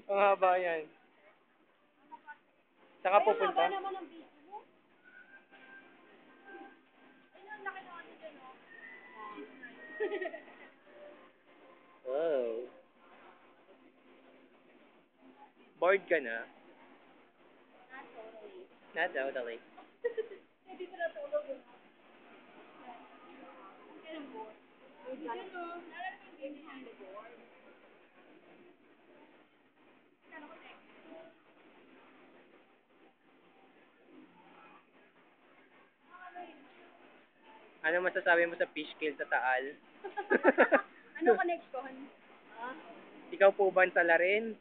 Ang haba yan. Saka pupunta? Oh. Bored ka na? Not totally. Ano masasabi mo sa fish kill sa Taal? Ano connection? Ha? Ikaw po ba ang salarin?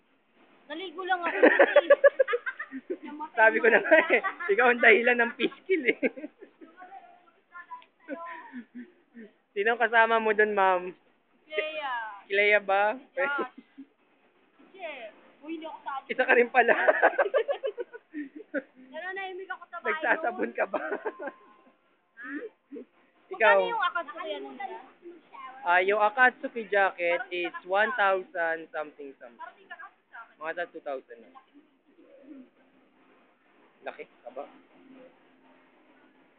Naligo lang ako. Kasi, Sabi ko na nga eh, ikaw ang dahilan ng fish kill eh. Sino ang kasama mo dun, ma'am? Kaya. Kilaya ba? Josh. Kasi, uy, hindi ako sa atin. Isa ka rin pala. Pero nahimik ako sa bahay Nagsasabon ka ba? Ikaw. Ikaw, Magkano yung akatsuki yan nila? yung Akatsuki jacket is 1,000 something something. Mga 2,000 na. Laki ka ba?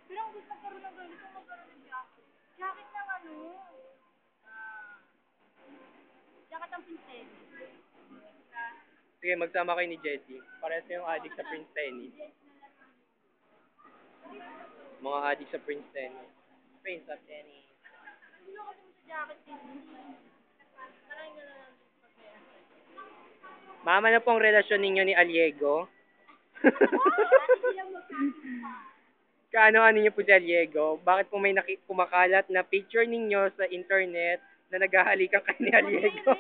Pero ang gusto ko rin ng ganito, magkaroon ng jacket. Jacket ng ano? Jacket ng pinsel. Sige, magsama kayo ni Jessie. Parehas yung addict sa Prince Tenny. Mga addict sa Prince Tenny. Prince of Tenny. Hindi ako sa jacket din. Tarayin nga na lang. Mama, na pong relasyon ninyo ni Aliego? Kaano-ano niyo po si Aliego? Bakit po may kumakalat na picture ninyo sa internet na naghahalikan kayo ni Aliego?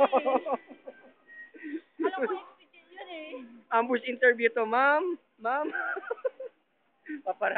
Alam ko, expected yun eh. Ambush interview to, ma'am. Ma'am. Papara